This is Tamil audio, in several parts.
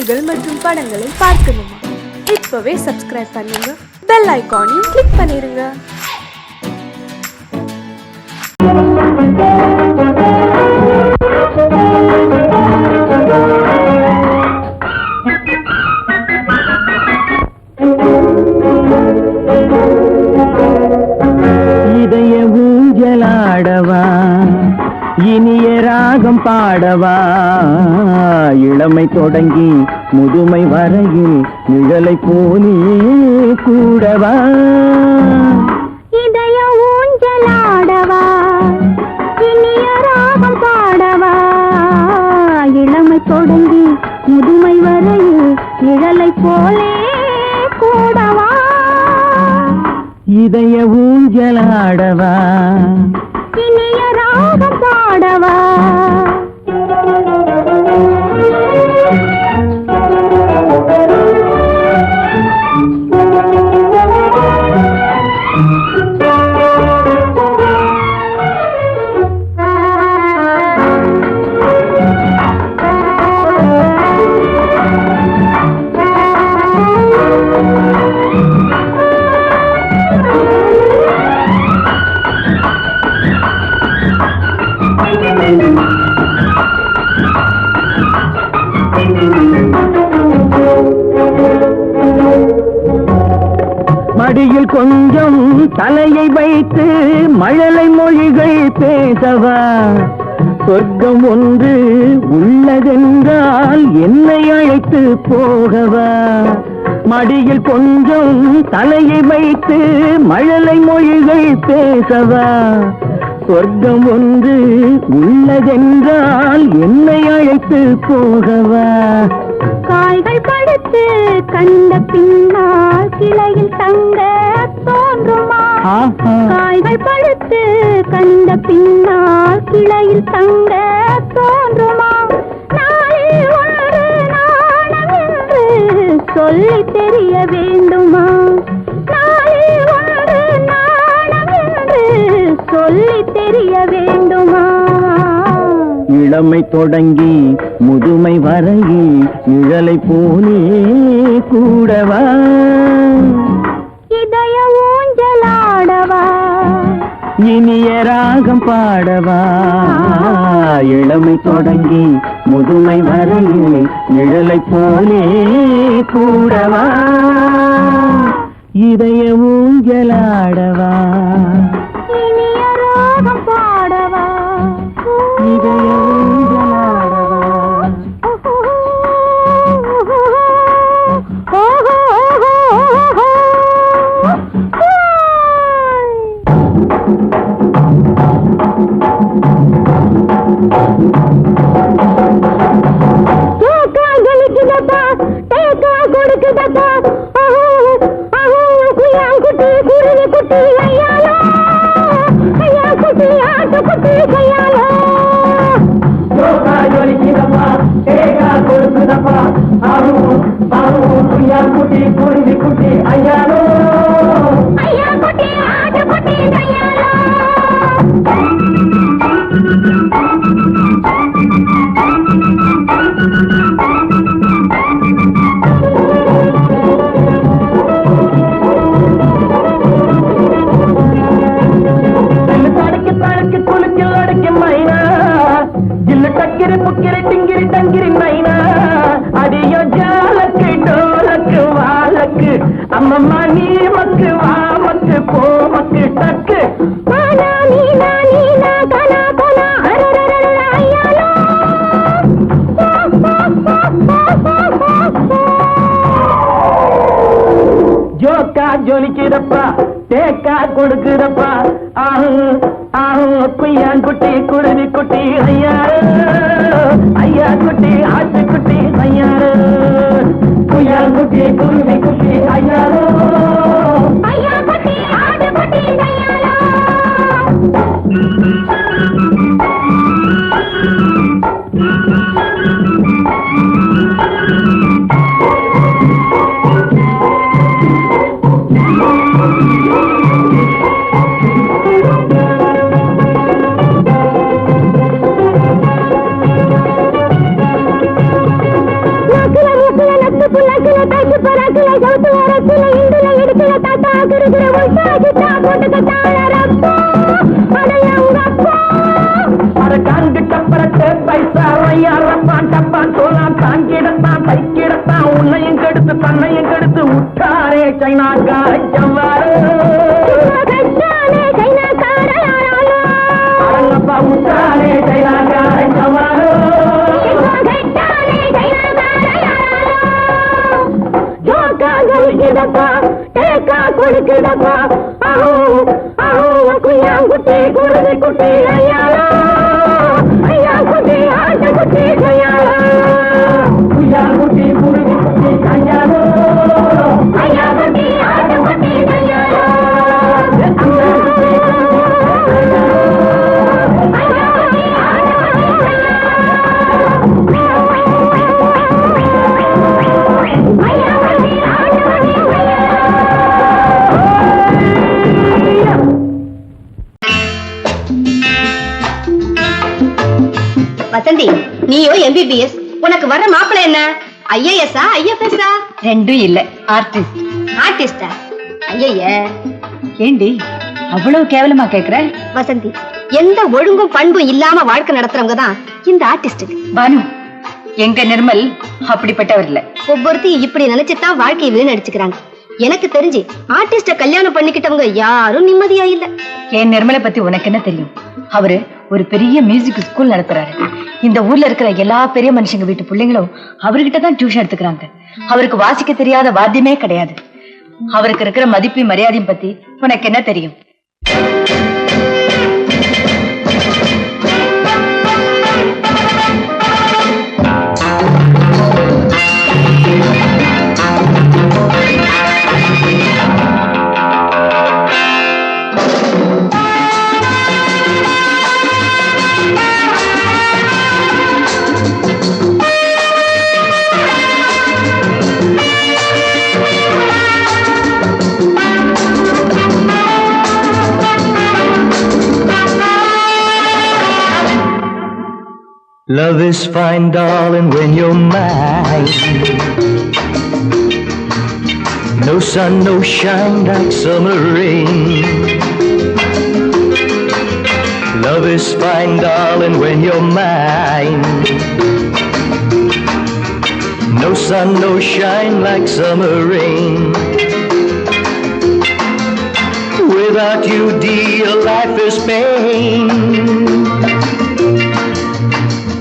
பாடல்கள் மற்றும் படங்களை பார்க்கணுமா? இப்பவே சப்ஸ்கிரைப் பண்ணுங்க, பெல் ஐகானையும் கிளிக் பண்ணிருங்க. இதய ஊஞ்சலாடவா, இனிய ராகம் பாடவா, இளமை தொடங்கி முதுமை வரையில் நிழலை போலே கூடவா. இதய ஊஞ்சலாடவா, இனிய ராகம் பாடவா, இளமை தொடங்கி முதுமை வரையில் நிழலை போலே கூடவா. இதய ஊஞ்சலாடவா, இனிய ராகம் பாடவா. மடியில் கொஞ்சம் தலையை வைத்து மழலை மொழிகள் பேசவா, சொர்க்கம் ஒன்று உள்ளதென்றால் என்னை அழைத்து போகவா. மடியில் கொஞ்சம் தலையை வைத்து மழலை மொழிகள் பேசவா, சொர்க்கம் ஒன்று உள்ளதென்றால் என்னை அழைத்து போகவா. காய்கள் படுத்து கண்ட பின்னால் கிளையில் தங்க தோன்றுமா? காய்கள் படுத்து கண்ட பின்னால் கிளையில் தங்க தோன்றுமா? நாளில் ஒன்று நாணம் என்று சொல்லி தெரிய வேண்டுமா? நாளில் ஒன்று நாணம் என்று சொல்லி தெரிய வேண்டுமா? இளமை தொடங்கி முதுமை வரையில் நிழலை போலே கூடவா. இதய ஊஞ்சலாடவா, இனிய ராகம் பாடவா, இளமை தொடங்கி முதுமை வரையில் நிழலை போலே கூடவா. இதய ஊஞ்சலாடவா, இனிய ராகம் பாடவா. இதய ஊஞ்சலாடவா. அம்மம்மா நீ மக்கு வா மக்கு போ மக்கு டக்கு. ஜோக்கா ஜொலிக்கிறப்பா, தேக்கா கொடுக்குறப்பா, ஆஹு ஆஹு குய்யான் குட்டி குருவி குட்டி ஐயாரு, ஐயா குட்டி ஆட்டு குட்டி ஐயாரு, குய்யான் குட்டி குருவி குட்டி ஐயாரு, ஐயா குட்டி ஆட்டு குட்டி ஐயாரு. சவுத்து வரத்துல இந்துல எடுத்துல தாத்தா கிருகிற உள்சாகிட்டா போட்டுக்க தாளரப்பா அடையங்கப்பா அட காண்கிட்ட பரட்டு பைசா வையாரப்பான் டப்பான் சோலாம் தாங்கிடத்தான் தைக்கிடத்தான் உன்னையும் கெடுத்து தன்னையும் கெடுத்து உட்டாரே சைனாக்கார ஜவ்வாறு கட்டானே கைனாக்காரனாலோ அரங்கப்பா உட்டாரே சைனாக்கார ஜவ்வாறு கட்டானே கைனாக்காரனாலோ ஜோக்கா கலிக்கிடப்பா தேக்கா குளிக்கிடப்பா ஆஹோ ஆஹோ குய்யாங்குட்டி குருதி குட்டி ஐயாலா ஐயா குட்டி ஆட்ட குட்டி கையாலா குய்யா குட்டி குருவி குட்டி கையாலோ ஐயா குட்டி ஆட்ட குட்டி கையாலா வசந்தி, நீயோ எம்பிபிஎஸ், உனக்கு வர்ற மாப்பிளை என்ன? ஐஏஎஸ்ஆ ஐஎஃப்எஸ்ஆ? ரெண்டும் இல்ல, ஆர்டிஸ்ட். ஆர்டிஸ்டா? ஐய ஏண்டி அவ்வளவு கேவலமா கேக்குற? வசந்தி, எந்த ஒழுங்கும் பண்பும் இல்லாம வாழ்க்கை நடத்துறவங்க தான் இந்த ஆர்டிஸ்ட். பானு, எங்க நிர்மல் அப்படிப்பட்டவர் இல்ல. ஒவ்வொருத்தையும் இப்படி நினைச்சுதான் வாழ்க்கையை வீணடிச்சுக்கிறாங்க. எனக்கு தெரிஞ்சு ஆர்டிஸ்ட கல்யாணம் பண்ணிக்கிட்டவங்க யாரும் நிம்மதியா இல்ல. என் நிர்மலை பத்தி உனக்கு என்ன தெரியும்? அவரு ஒரு பெரிய மியூசிக் ஸ்கூல் நடத்துறாரு. இந்த ஊர்ல இருக்கிற எல்லா பெரிய மனுஷங்க வீட்டு பிள்ளைங்களும் அவர்கிட்ட தான் டியூஷன் எடுத்துக்கிறாங்க. அவருக்கு வாசிக்க தெரியாத வாத்தியமே கிடையாது. அவருக்கு இருக்கிற மதிப்பு மரியாதையும் பத்தி உனக்கு என்ன தெரியும்? Love is fine, darling, when you're mine. No sun, no shine like summer rain. Love is fine, darling, when you're mine. No sun, no shine like summer rain. Without you, dear, life is pain.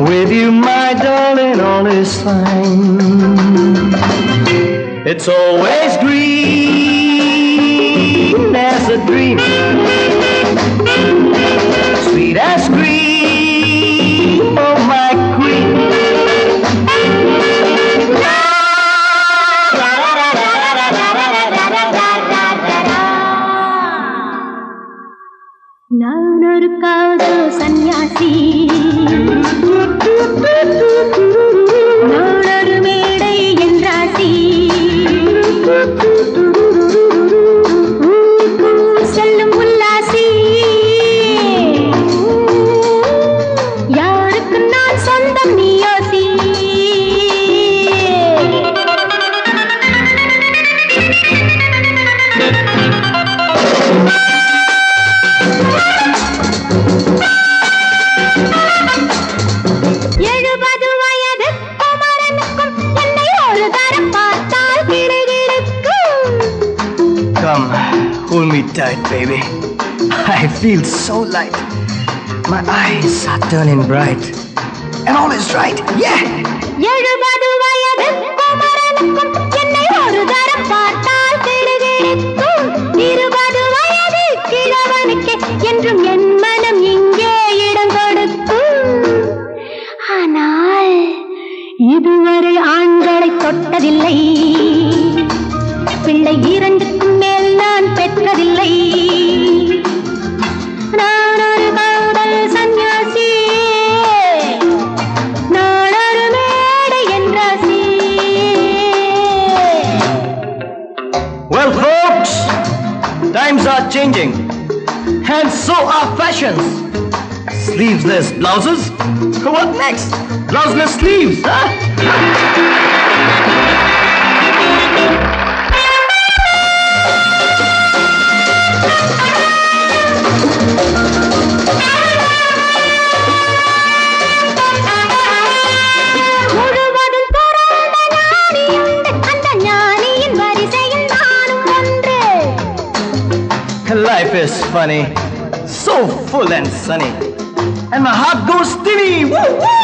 With you, my darling, all is fine. It's always green as a dream, sweet as cream, oh my queen. நான் ஒரு காதல் சன்னியாசி, நான் ஒரு மேடை என்றாசி, செல்லும் உல்லாசி, யாருக்கு நான் சொந்தம் நீ யோசி. Come, hold me tight, baby. I feel so light. My eyes are turning bright. And all is right, yeah! 70 வயது குமரனுக்கும் என்னை ஒரு தரம் பார்த்தால் கிடுகிடுக்கும். 20 வயது கிழவனுக்கு என்றும் என் மனம் இங்கே இடம் கொடுக்கும். ஆனால் இதுவரை ஆண்களை தொட்டதில்லை, பிள்ளை 2க்கும் மேல் நான் பெற்றதில்லை. நான் ஒரு காதல் சன்னியாசி, நான் ஒரு மேடை என்றாசி. Well, folks, times are changing. And so are fashions. Sleeveless blouses? What next? Blouseless sleeves, huh? life is funny, so full and sunny, and my heart goes steady. Woo woo!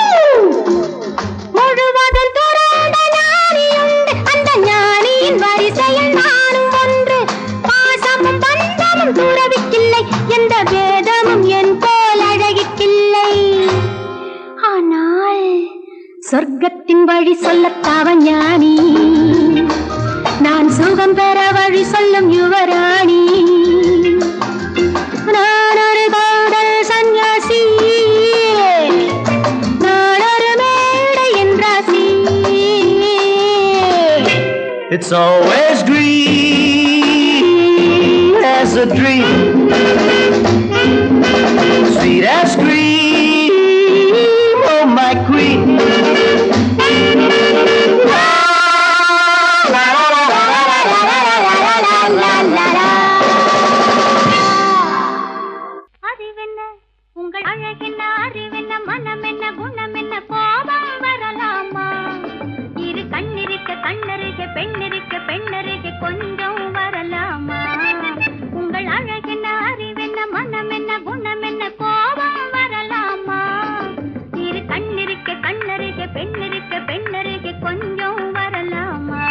முழுவதும் துறந்த ஞானியுண்டு, அந்த ஞானியின் வரிசையில் நானும் ஒன்று. பாசமும் பந்தமும் துறவிக்கில்லை, எந்த வேதமும் என் போல் அழகிக்கில்லை. ஆனால் சொர்க்கத்தின் வழி சொல்லத்தாவ ஞானி, நான் சுகம் பெற வழி சொல்லும் யுவராணி. நான் ஒரு காதல் சன்னியாசி, நான் ஒரு மேடையின் ராசி. It's always green as a dream, sweet as cream, oh my queen. அறிவென்ன உங்கள் அழகென்ன, அறிவென்ன மனம் என்ன, குணம் என்ன, கோபம் வரலாமா? இரு கண்ணிருக்க கண்ணருக, பெண்ணிருக்க பெண்ணருக, கொஞ்சம் வரலாமா? உங்கள் அழகென்ன, அறிவென்ன மனம் என்ன, குணம் என்ன, கோபம் வரலாமா? இரு கண்ணிருக்க கண்ணருக, பெண்ணிருக்க பெண்ணருக, கொஞ்சம் வரலாமா?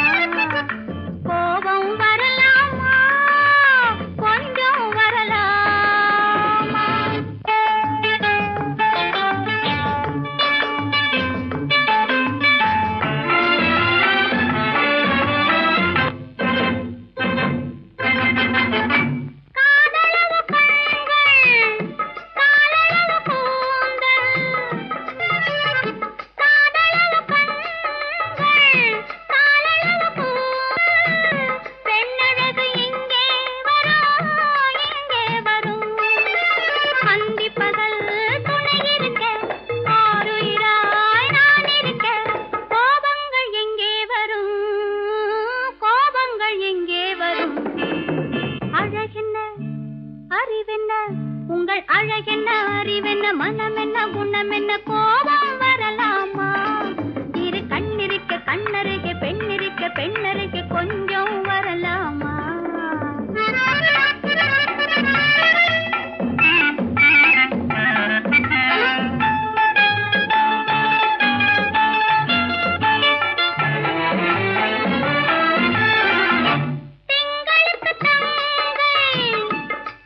கோபம் வரலாமா? கொஞ்சம் வரலாமா? காதலவு கண்கள், காதலவு கூந்தல், காதலவு கண்கள், காதலவு கூந்தல், பெண்ணழகு இங்கே வரும், இங்கே வரும். அந்தி பகல் துணை இருக்க, ஆருயிராய் நான் இருக்க, கோபங்கள் எங்கே வரும், கோபங்கள் எங்கே வரும்? அழகென்ன, அறிவென்ன, உங்கள் அழகென்ன, அறிவென்ன, மனம் என்ன, குணம் என்ன, கோபம் வரலாமா? இரு கண்ணிருக்க கண்ணருக, பெண்ணிருக்க பெண்ணருக, கொஞ்சம் வரலாமா? திங்களுக்கு தங்கை,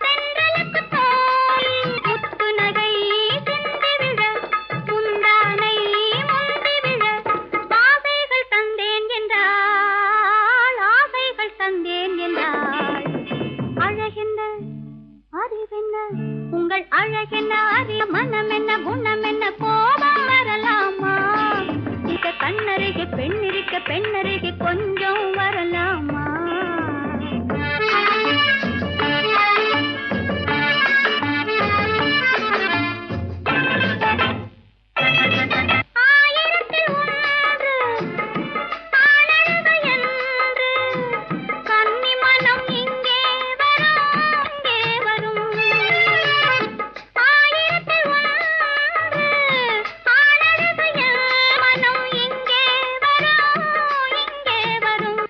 தென்றலுக்கு தோழி, முத்து நகை சிந்தி விழ, முந்தானை முந்தி விழ, ஆசைகள் தந்தேன் என்றாள், ஆசைகள் தந்தேன் என்றாள். அழகென்ன, அறிவென்ன, உங்கள் அழகென்ன, அறி மனம் என்ன, குணம் என்ன, கோபம் வரலாமா? இத கண்ணருக பெண்ணிருக்க பெண்ணருக, கொஞ்சம் வரலாமா? ஆயிரத்தில் ஒன்று ஆனழகு என்று, கன்னி மனம் இங்கே வரும், இங்கே வரும். ஆயிரத்தில் ஒன்று ஆனழகு என்று, மனம் இங்கே வரும், இங்கே வரும்.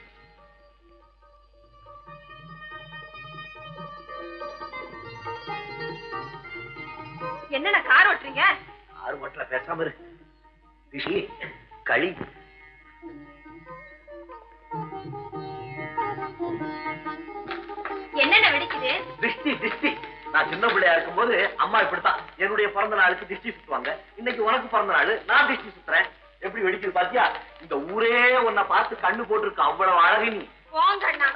என்னென்ன கார் ஓட்டுறீங்க? ஆறு மட்டும் பேசாம இரு. திஷி, களி. என்னென்ன வெடிக்குது? திஷ்டி திஷ்டி. நான் சின்ன பிள்ளையா இருக்கும்போது அம்மா இப்படித்தான் என்னுடைய பிறந்த நாளுக்கு திஷ்டி சுத்துவாங்க. இன்னைக்கு உனக்கு பிறந்த நாள், நான் திஷ்டி சுத்துறேன். எப்படி வெடிக்குது பாத்தியா? இந்த ஊரே உன்னை பார்த்து கண்ணு போட்டிருக்கு, அவ்வளவு அழகு நீ. போங்கண்ணா.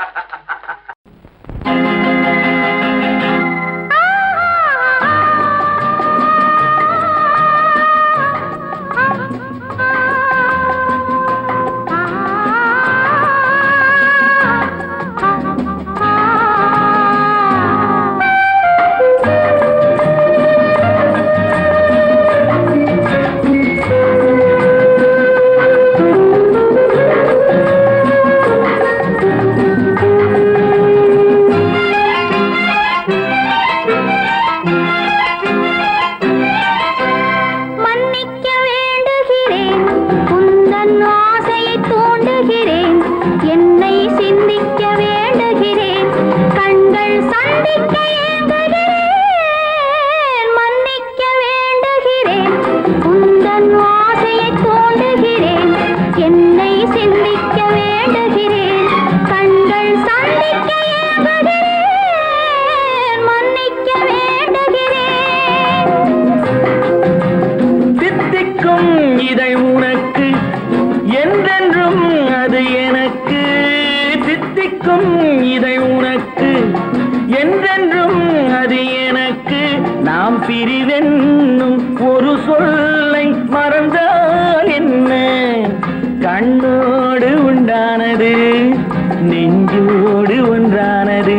என்னை சிந்திக்க வேண்டுகிறேன், கண்கள் சந்திக்க ஏங்குகிறேன், மன்னிக்க வேண்டுகிறேன். தித்திக்கும் இதை உனக்கு என்றென்றும் அது எனக்கு. தித்திக்கும் இதை உனக்கு என்றென்றும் அது எனக்கு. நாம் பிரிவென்னும் ஒரு சொல்லை மறந்தால் என்ன? கண்ணோடு உண்டானது நெஞ்சோடு ஒன்றானது.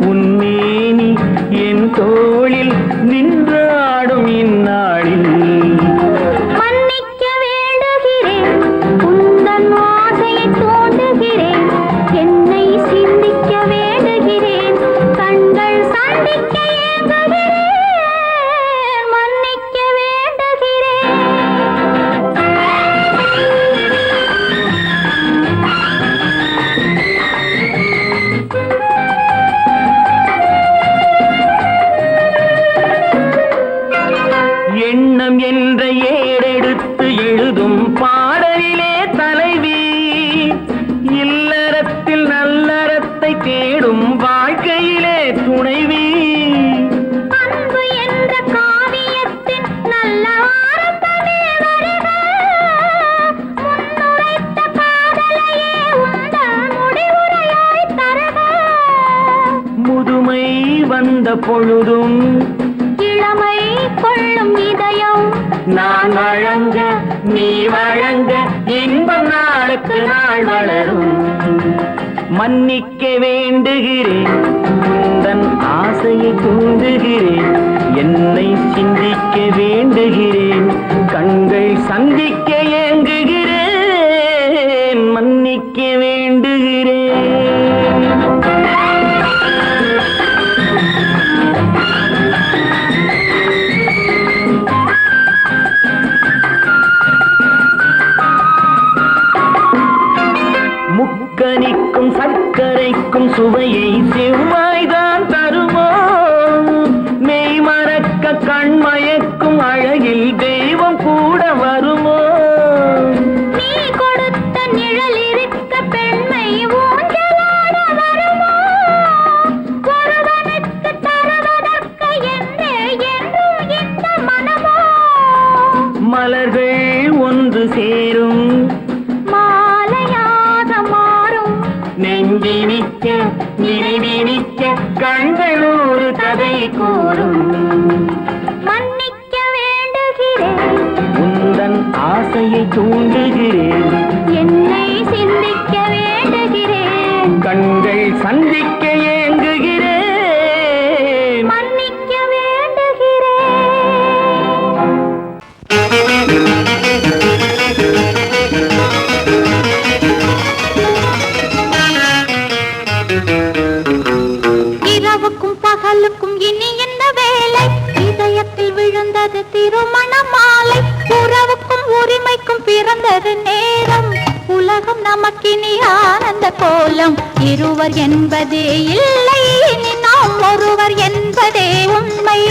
உன்மேனி என் தோளில் நின்றாடும் இந்நாளில். மன்னிக்க வேண்டுகிறேன், உந்தன் ஆசையை தூண்டுகிறேன். என்னை சிந்திக்க வேண்டுகிறேன், கண்கள் சந்திக்க ஏங்குகிறேன், மன்னிக்க வேண்டுகிறேன். எண்ணம் என்ற ஏடெடுத்து எழுதும் பாடலிலே தலைவி. இல்லறத்தில் நல்லறத்தை தேடும் வாழ்க்கையிலே துணைவி. அன்பு என்ற காவியத்தின் நல்ல வார்த்தையே வருக. முன்னுரைத்த காதலையே உந்தன் முடிவுரையாய் தருக. முதுமை வந்த பொழுதும் இளமை கொள்ளும் இதயம் நான் வழங்க நீ வழங்க இன்பம் நாளுக்கு நாள் வளரும். மன்னிக்க வேண்டுகிறேன், உந்தன் ஆசையை தூண்டுகிறேன். என்னை சிந்திக்க வேண்டுகிறேன், கண்கள் சந்திக்க ஏங்குகிறேன், மன்னிக்க வேண்டுகிறேன். முக்கனிக்கும் சர்க்கரைக்கும் சுவையை செவ்வாய்தான் தருமோ? மெய் மறக்க கண்மயக்கும் அழகில் தெய்வம் கூட வருமோ? நீ கொடுத்த நிழல் இருக்க பெண்மை ஊஞ்சலாட வருமோ? ஒருவனுக்கு தருவதற்கு என்றே என்றும் இந்த மனமோ? மலர்கள் ஒன்று சேரும் மாலையாக மாறும் நெஞ்சினிக்க நினைவினிக்க கண்கள் ஒரு கதை கூறும். மன்னிக்க வேண்டுகிறேன், உந்தன் ஆசையை தூண்டுகிறேன். என்னை சிந்திக்க வேண்டுகிறேன், கண்கள் சந்திக்க ஏங்குகிறேன், மன்னிக்க வேண்டுகிறேன். இரவுக்கும் பகலுக்கும் இனி என்ன வேலை? இதயத்தில் விழுந்தது திருமண மாலை. உறவுக்கும் உரிமைக்கும் பிறந்தது நேரம். உலகம் நமக்கினி ஆனந்த கோலம். இருவர் என்பதே இல்லை, இனி நாம் ஒருவர் என்பதே உண்மை.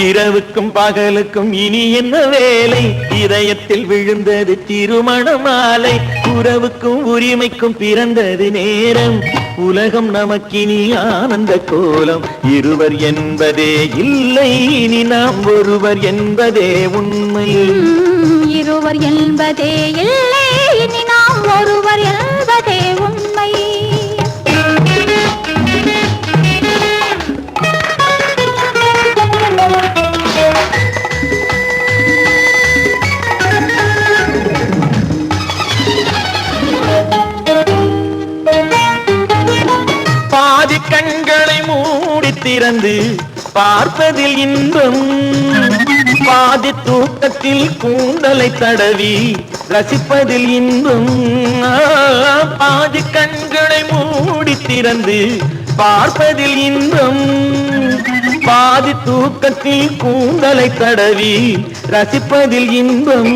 இரவுக்கும் பகலுக்கும் இனி என்ன வேலை? இதயத்தில் விழுந்தது திருமண மாலை. உறவுக்கும் உரிமைக்கும் பிறந்தது நேரம். உலகம் நமக்கினி ஆனந்த கோலம். இருவர் என்பதே இல்லை, இனி நாம் ஒருவர் என்பதே உண்மை. இருவர் என்பதே இல்லை, இனி நாம் ஒருவர் என்பதே உண்மை. பாதி கண்களை மூடி திறந்து பார்ப்பதில் இன்பம். பாதி தூக்கத்தில் கூந்தலை தடவி ரசிப்பதில் இன்பம். பாதி கண்களை மூடி திறந்து பார்ப்பதில் இன்பம். பாதி தூக்கத்தில் கூந்தலை தடவி ரசிப்பதில் இன்பம்.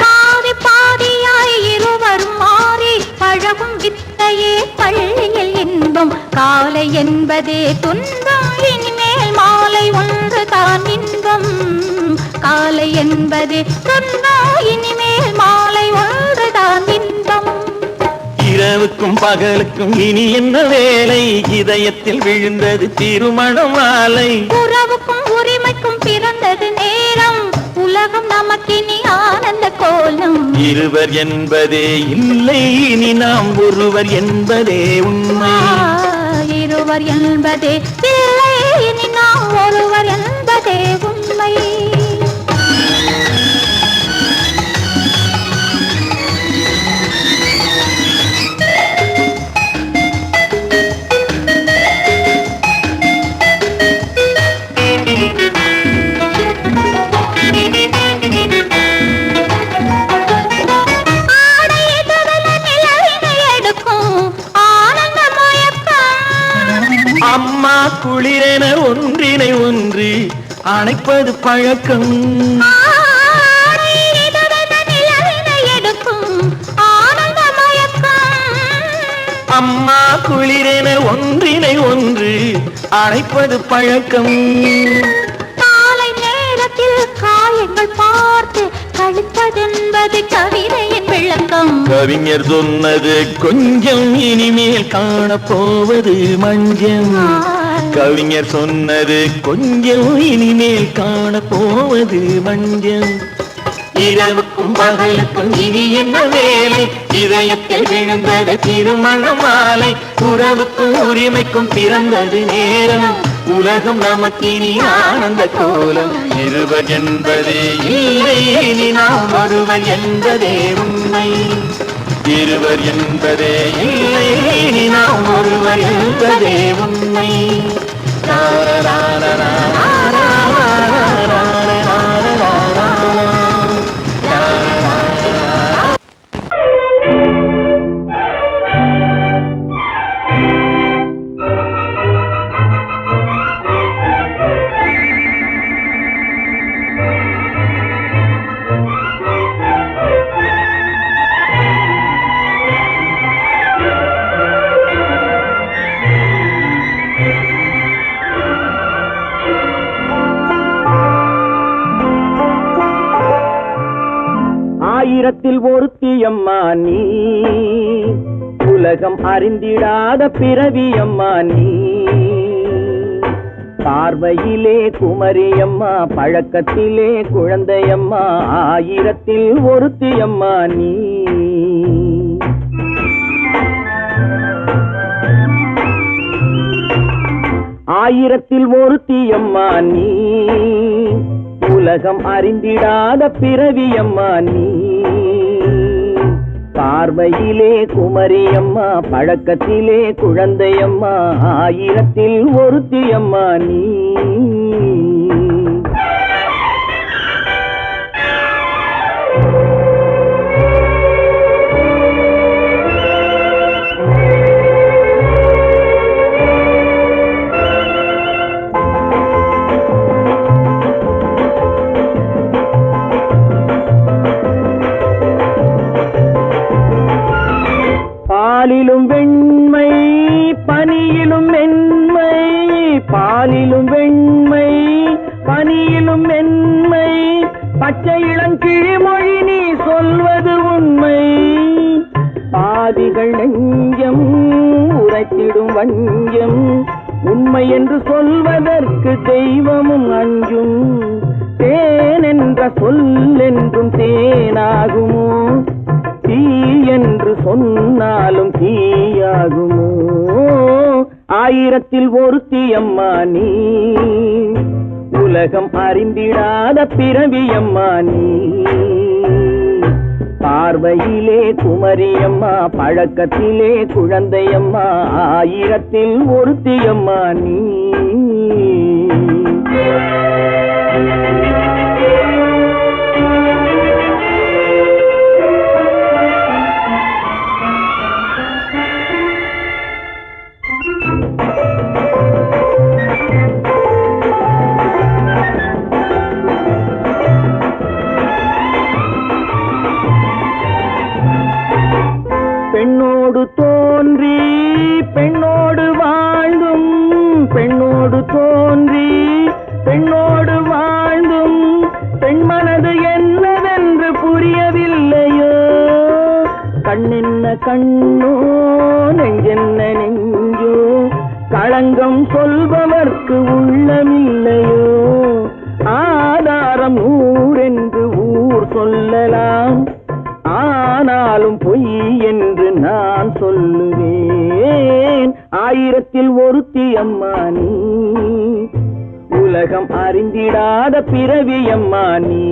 பாதி பாதியாய் இருவர் மாறி பழகும் வித்தையே பள்ளியில் இன்பம். காலை என்பதே துன்பம், இனிமேல் மாலை ஒன்று தான் இன்பம். காலை என்பதே துன்பம், இனிமேல் மாலை ஒன்று தான் இன்பம். இரவு இரவுக்கும் பகலுக்கும் இனி என்ன வேலை இதயத்தில் விழுந்தது திருமண மாலை உறவுக்கும் உரிமைக்கும் பிறந்தது நேரம் உலகம் நமக்கினி ஆனந்த கோலம் இருவர் என்பதே இல்லை இனி நாம் ஒருவர் என்பதே உண்மை இருவர் என்பதே இல்லை இனி நாம் ஒருவர் என்பதே உண்மை அம்மா குளிரென ஒன்றினை ஒன்று அணைப்பது பழக்கம் அம்மா குளிரென ஒன்றினை ஒன்று அணைப்பது பழக்கம் காலை நேரத்தில் காயங்கள் பார்த்து கழிப்பதென்பது கவிதையின் விளக்கம் கவிஞர் சொன்னது கொஞ்சம் இனிமேல் காணப்போவது மஞ்சம் கவிஞர் சொன்னது கொஞ்சம் இனிமேல் காணப்போவது மஞ்சம் இரவுக்கும் பகலுக்கும் இனி என்ன வேலை இதயத்தில் விழுந்தது திருமண மாலை உறவுக்கும் உரிமைக்கும் பிறந்தது நேரம் உலகம் நமக்கினி ஆனந்த கோலம் இருவர் என்பதே இல்லை இனி நாம் ஒருவர் என்பதே உண்மை இருவர் என்பதே இல்லை இனி நாம் ஒருவர் என்பதே உண்மை ஆயிரத்தில் ஒருத்தியம்மா நீ உலகம் அறிந்திடாத பிறவியம்மா நீ பார்வையிலே குமரியம்மா பழக்கத்திலே குழந்தையம்மா ஆயிரத்தில் ஒருத்தியம்மா நீ ஆயிரத்தில் ஒருத்தியம்மா நீ உலகம் அறிந்திடாத பிறவியம்மா நீ பார்வையிலே குமரியம்மா பழக்கத்திலே குழந்தையம்மா ஆயிரத்தில் ஒருத்தியம்மா நீ பாலிலும் வெண்மை பனியிலும் மென்மை பாலிலும் வெண்மை பனியிலும் மென்மை பச்சை இளங்கிழிமொழி நீ சொல்வது உண்மை பாதிகள் நெஞ்சம் உரைத்திடும் வஞ்சம் உண்மை என்று சொல்வதற்கு தெய்வமும் அஞ்சும் தேன் என்ற சொல் என்றும் தேனாகுமோ தீ என்று சொன்னாலும் தீயாகுமோ ஆயிரத்தில் ஒருத்தியம்மா நீ உலகம் அறிந்திடாத பிறவியம்மா நீ பார்வையிலே குமரியம்மா பழக்கத்திலே குழந்தையம்மா ஆயிரத்தில் ஒருத்தியம்மா நீ பெண்ணோடு தோன்றி பெண்ணோடு வாழ்ந்தும் பெண்ணோடு தோன்றி பெண்ணோடு வாழ்ந்தும் பெண் மனது என்னவென்று புரியவில்லையோ கண்ணென்ன கண்ணோ நெஞ்சென்ன நெஞ்சோ களங்கம் சொல்பவர்க்கு உள்ளமில்லையோ ஆதாரம் ஊரென்று ஊர் சொல்லலாம் ஆனாலும் பொய் என்று நான் சொல்லுவேன் ஆயிரத்தில் ஒருத்தி அம்மா நீ உலகம் அறிந்திடாத பிறவி அம்மா நீ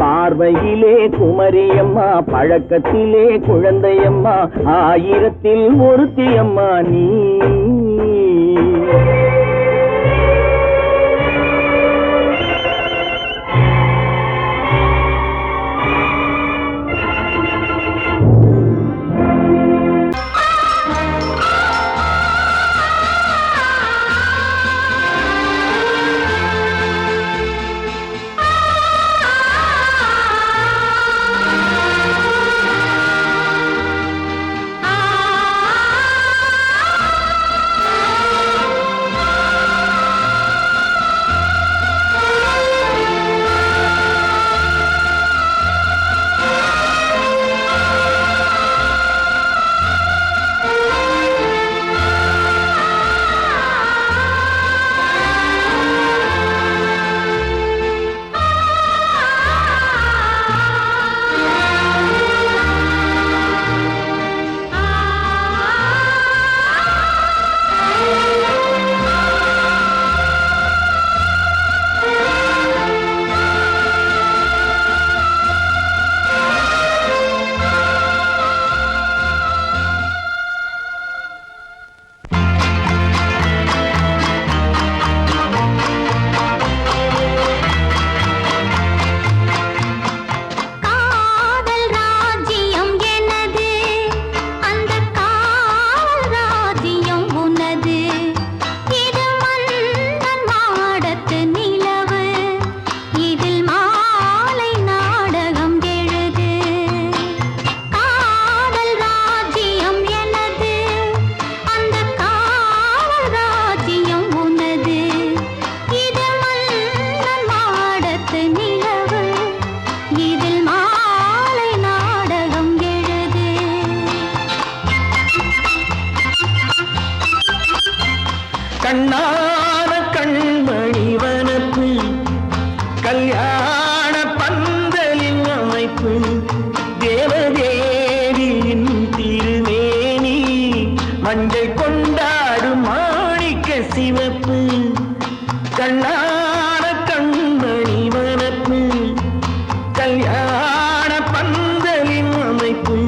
பார்வையிலே குமரியம்மா பழக்கத்திலே குழந்தையம்மா ஆயிரத்தில் ஒருத்தி அம்மா நீ கண்ணான கண்மணி வனப்பு கல்யாண பந்தலின் அமைப்பு தேவதேவியின் திருமேனி மஞ்சள் கொண்டாடும் மாணிக்க சிவப்பு கண்ணான கண்மணி வனப்பு கல்யாண பந்தலின் அமைப்பு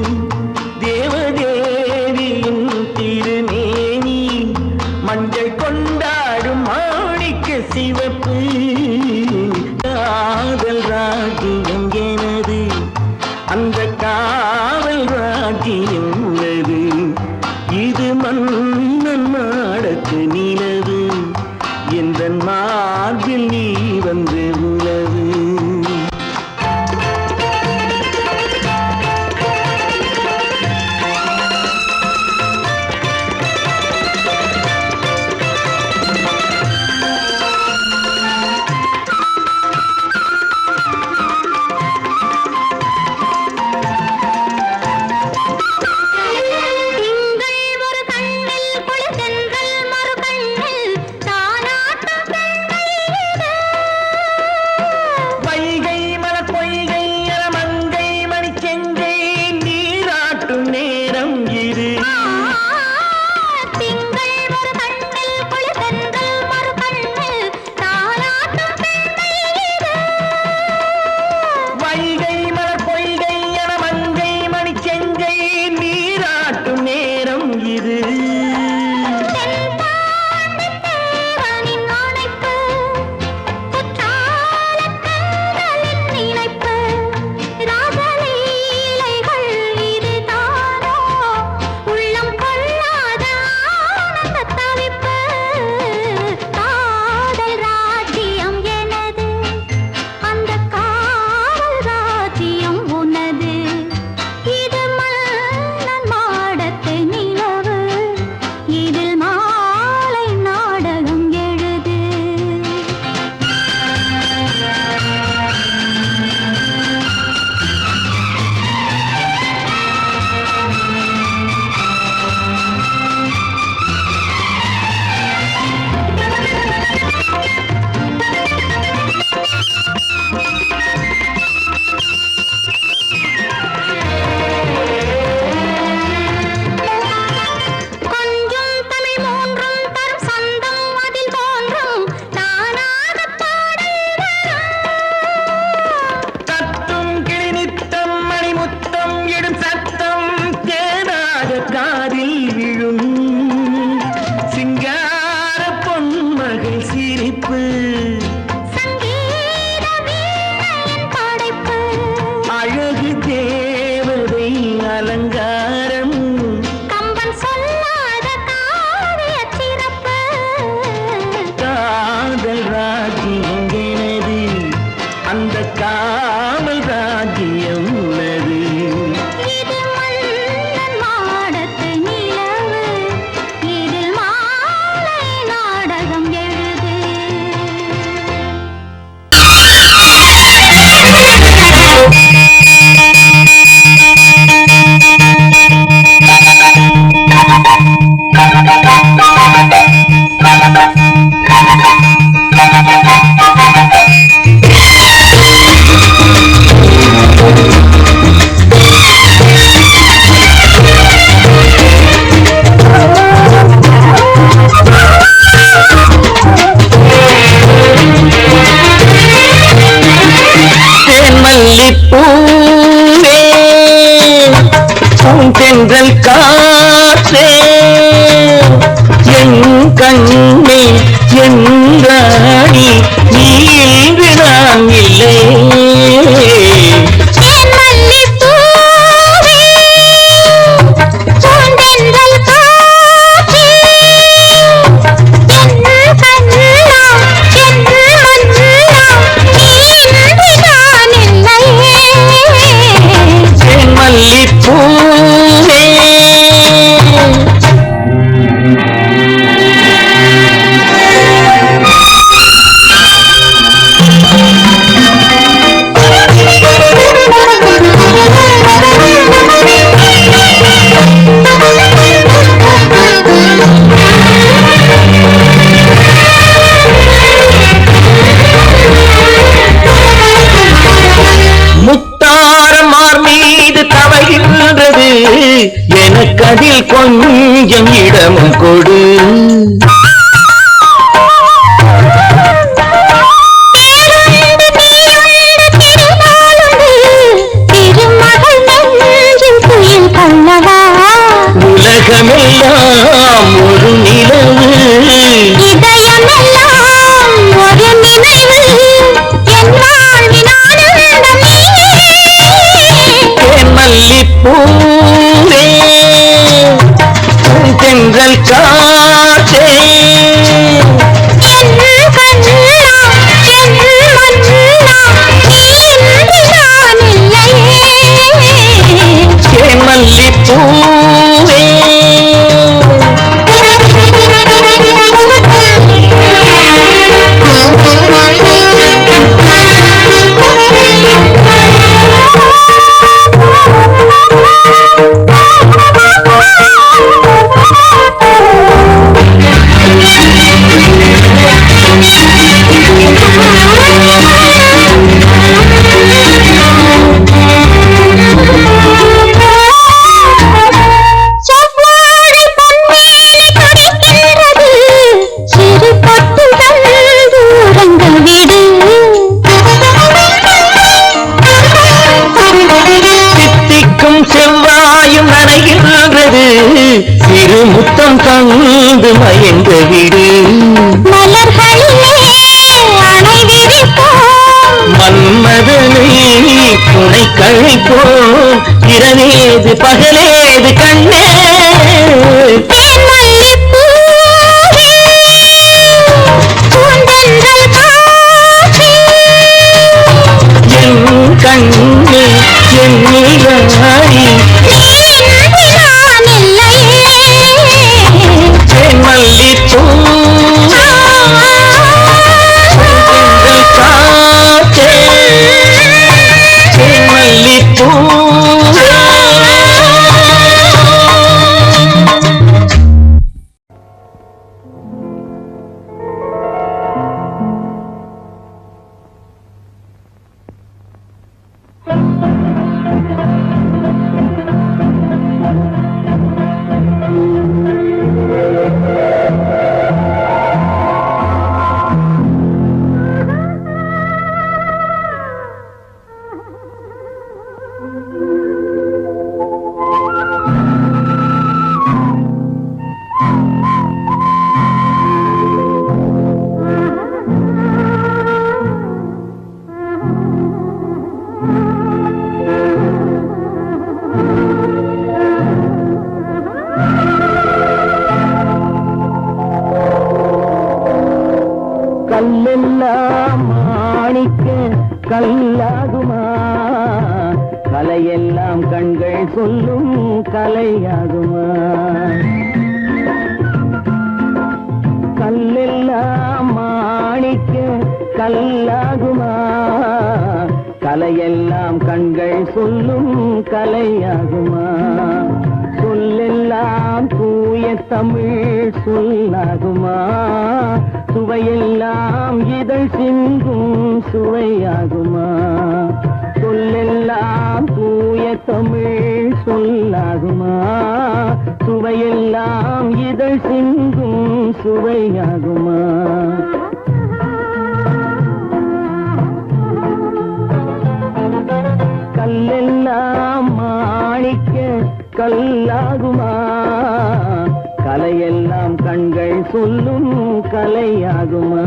தேவதேவியின் திருமேனி மஞ்சள் கொண்டாடும் மாணிக்க சிவப்பு காதல் ராஜ்யம் எனது அந்த காவல் ராஜ்யம் உள்ளது இது மன்னன் மாடத்து நிலவு எந்த மார்பில் நீ வந்து உலவு திங்கள் ஒரு கண்ணில் பூந்தென்றல் காற்றே என் கண்ணே என் ராணி நீ இன்று நான் இல்லை எனக்கதில் கொஞ்சம் இடமும் கொடு உலகமெல்லாம் ஒரு நிலவு இதயமெல்லாம் ஒரு நினைவு மல்லிப்பூவே தென்றல் காற்றே மல்லிப்பூவே செவ்வாயும் நனைகின்றது சிறு முத்தம் தந்து மயங்க விடு மன்மதனை துணை கழிப்போம் இரவேது பகலேது கண்ணே என் கண்ணே என் நீராடி மல்லிப்பூ காற்றே மல்லிப்பூ கல்லெல்லாம் மாணிக்க கல்லாகுமா கலையெல்லாம் கண்கள் சொல்லும் கலையாகுமா கல்லெல்லாம் மாணிக்க கல்லாகுமா கலையெல்லாம் கண்கள் சொல்லும் கலையாகுமா சொல்லெல்லாம் தூய தமிழ் சொல்லாகுமா சுவையெல்லாம் இதழ் சிந்தும் சுவையாகுமா சொல்லெல்லாம் தூய தமிழ் சொல்லாகுமா சுவையெல்லாம் இதழ் சிந்தும் சுவையாகுமா கல்லெல்லாம் மாணிக்க கல்லாகுமா கலையெல்லாம் கண்கள் சொல்லும் கலையாகுமா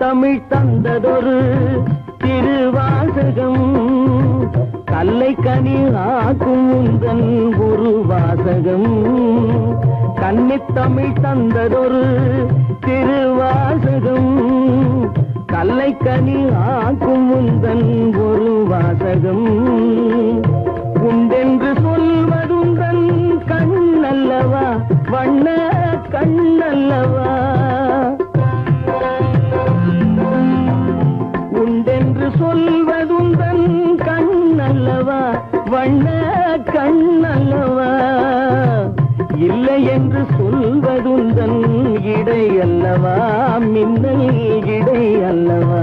தமிழ் தந்ததொரு திருவாசகம் கல்லை கனி ஆக்கும் உந்தன் ஒரு வாசகம் கன்னித்தமிழ் தந்ததொரு திருவாசகம் கல்லை கனி ஆக்கும் உந்தன் ஒரு வாசகம் உண்டென்று சொல்வதுந்தன் கண்ணல்லவா வண்ண கண்ணல்லவா உண்டென்று சொல்வதுந்தன் கண்ணல்லவா வண்ண கண்ணல்லவா இல்லை என்று சொல்வதுந்தன் இடை அல்லவா மின்னல் இடை அல்லவா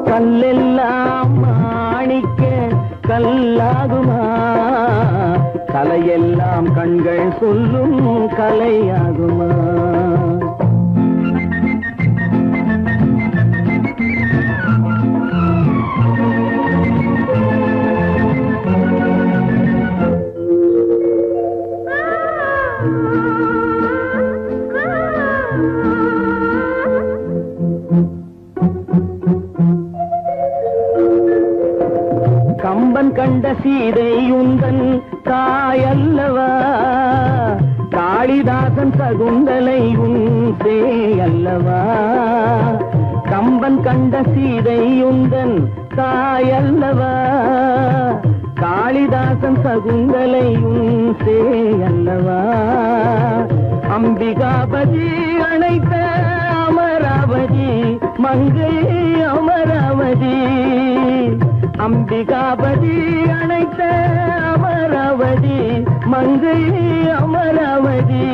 கல்லெல்லாம் மாணிக்க கல்லாகுமா கலையெல்லாம் கண்கள் சொல்லும் கலையாகுமா கம்பன் கண்ட சீதை உந்தன் தாயல்லவா காளிதாசன் சகுந்தலை உன் சேயல்லவா கம்பன் கண்ட சீதை உந்தன் தாயல்லவா காளிதாசன் சகுந்தலை உன் சேயல்லவா அம்பிகாபதி அணைத்த அமராவதி மங்கை அமராவதி அம்பிகாபதி அணைத்த அமராவதி மங்கை அமராவதி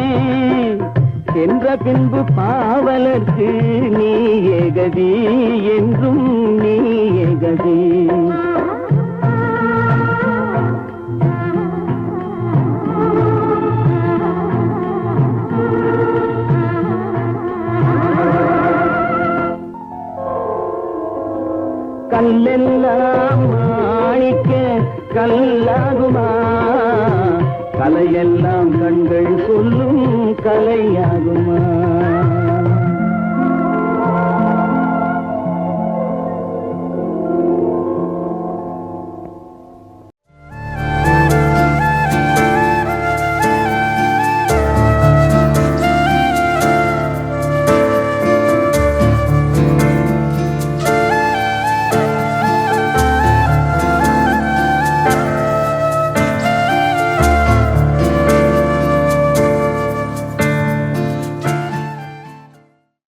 சென்ற பின்பு பாவலர்க்கு நீ ஏகதி என்றும் நீ ஏகதி கல்லெல்லாம் மாணிக்க கல்லாகுமா கலையெல்லாம் கண்கள் சொல்லும் கலையாகுமா